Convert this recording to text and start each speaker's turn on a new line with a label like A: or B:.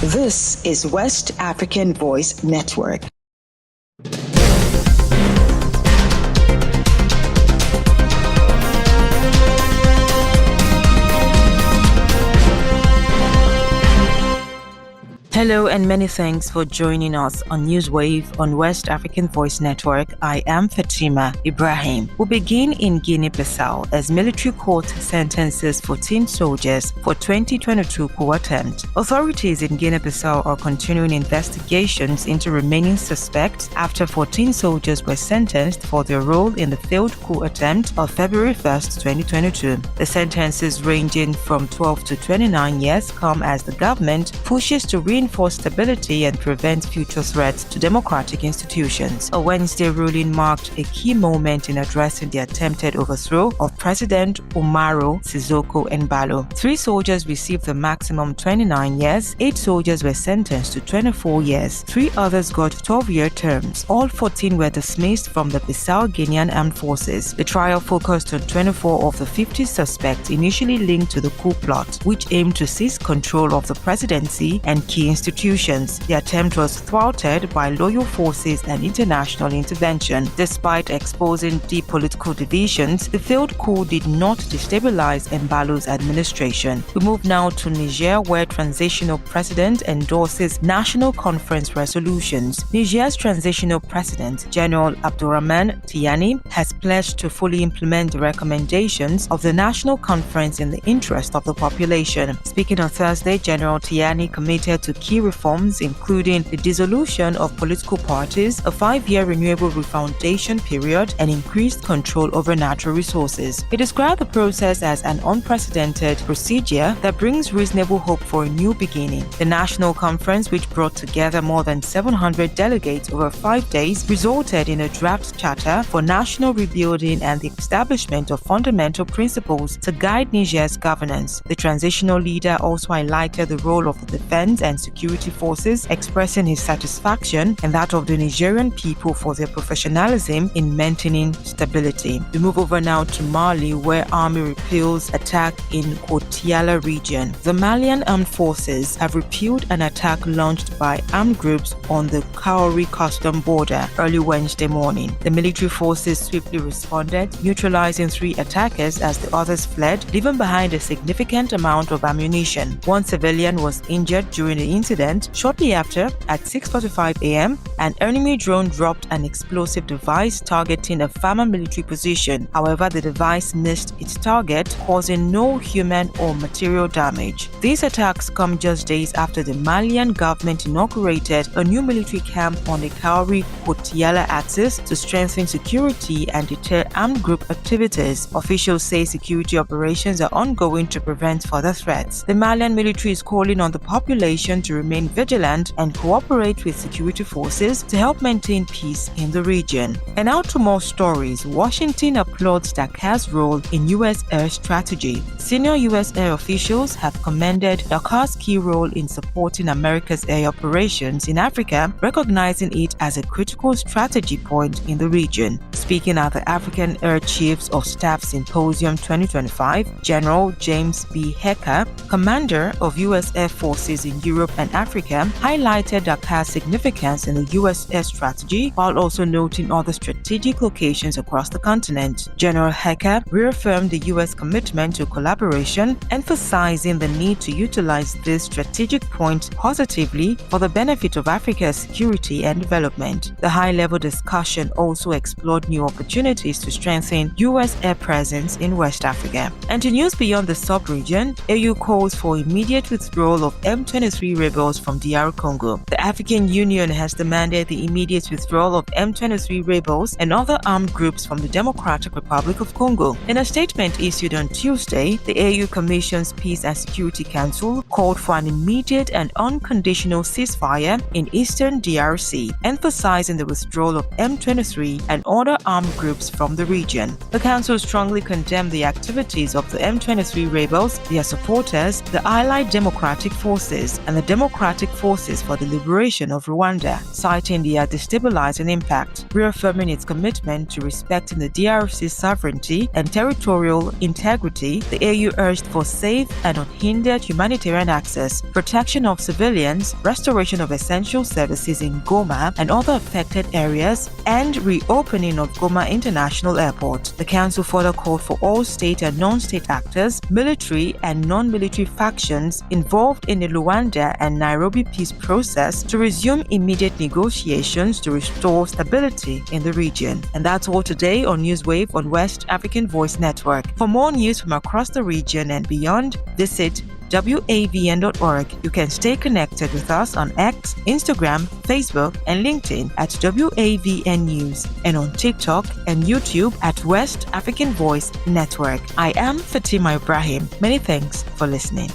A: This is West African Voice Network.
B: Hello and many thanks for joining us on Newswave on West African Voice Network. I am Fatima Ibrahim. We begin in Guinea-Bissau as military court sentences 14 soldiers for 2022 coup attempt. Authorities in Guinea-Bissau are continuing investigations into remaining suspects after 14 soldiers were sentenced for their role in the failed coup attempt of February 1st, 2022. The sentences ranging from 12 to 29 years come as the government pushes to reinforce stability and prevent future threats to democratic institutions. A Wednesday ruling marked a key moment in addressing the attempted overthrow of President Umaro Sissoco Embalo. 3 soldiers received the maximum 29 years, 8 soldiers were sentenced to 24 years, 3 others got 12-year terms. All 14 were dismissed from the Bissau-Guinean Armed Forces. The trial focused on 24 of the 50 suspects initially linked to the coup plot, which aimed to seize control of the presidency and key institutions. The attempt was thwarted by loyal forces and international intervention. Despite exposing deep political divisions, the failed coup did not destabilize Embalo's administration. We move now to Niger, where Transitional President endorses National Conference resolutions. Niger's Transitional President, General Abdourahmane Tiani, has pledged to fully implement the recommendations of the National Conference in the interest of the population. Speaking on Thursday, General Tiani committed to key reforms, including the dissolution of political parties, a 5-year renewable refoundation period, and increased control over natural resources. He described the process as an unprecedented procedure that brings reasonable hope for a new beginning. The National Conference, which brought together more than 700 delegates over 5 days, resulted in a draft charter for national rebuilding and the establishment of fundamental principles to guide Niger's governance. The transitional leader also highlighted the role of the defense and security forces, expressing his satisfaction and that of the Nigerian people for their professionalism in maintaining stability. We move over now to Mali, where army repels attack in Koutiala region. The Malian armed forces have repelled an attack launched by armed groups on the Kauri custom border early Wednesday morning. The military forces swiftly responded, neutralizing 3 attackers as the others fled, leaving behind a significant amount of ammunition. 1 civilian was injured during the incident. Shortly after, at 6:45 a.m., an enemy drone dropped an explosive device targeting a farmer military position. However, the device missed its target, causing no human or material damage. These attacks come just days after the Malian government inaugurated a new military camp on the Kauri-Koutiala axis to strengthen security and deter armed group activities. Officials say security operations are ongoing to prevent further threats. The Malian military is calling on the population to remain vigilant and cooperate with security forces to help maintain peace in the region. And now to more stories. Washington applauds Dakar's role in U.S. air strategy. Senior U.S. air officials have commended Dakar's key role in supporting America's air operations in Africa, recognizing it as a critical strategy point in the region. Speaking at the African Air Chiefs of Staff Symposium 2025, General James B. Hecker, commander of U.S. Air Forces in Europe and Africa, highlighted Dakar's significance in the U.S. air strategy while also noting other strategic locations across the continent. General Hecker reaffirmed the U.S. commitment to collaboration, emphasizing the need to utilize this strategic point positively for the benefit of Africa's security and development. The high-level discussion also explored new opportunities to strengthen U.S. air presence in West Africa. And to news beyond the sub-region, AU calls for immediate withdrawal of M23 rebels from DR Congo. The African Union has demanded the immediate withdrawal of M23 rebels and other armed groups from the Democratic Republic of Congo. In a statement issued on Tuesday, the AU Commission's Peace and Security Council called for an immediate and unconditional ceasefire in eastern DRC, emphasizing the withdrawal of M23 and other armed groups from the region. The council strongly condemned the activities of the M23 rebels, their supporters, the Allied Democratic Forces, and the Democratic Forces for the Liberation of Rwanda, citing their destabilizing impact. Reaffirming its commitment to respecting the DRC's sovereignty and territorial integrity, the AU urged for safe and unhindered humanitarian access, protection of civilians, restoration of essential services in Goma and other affected areas, and reopening of Goma International Airport. The Council further called for all state and non-state actors, military and non-military factions involved in the Luanda and Nairobi peace process to resume immediate negotiations to restore stability in the region. And that's all today on Newswave on West African Voice Network. For more news from across the region and beyond, visit WAVN.org. You can stay connected with us on X, Instagram, Facebook, and LinkedIn at WAVN News, and on TikTok and YouTube at West African Voice Network. I am Fatima Ibrahim. Many thanks for listening.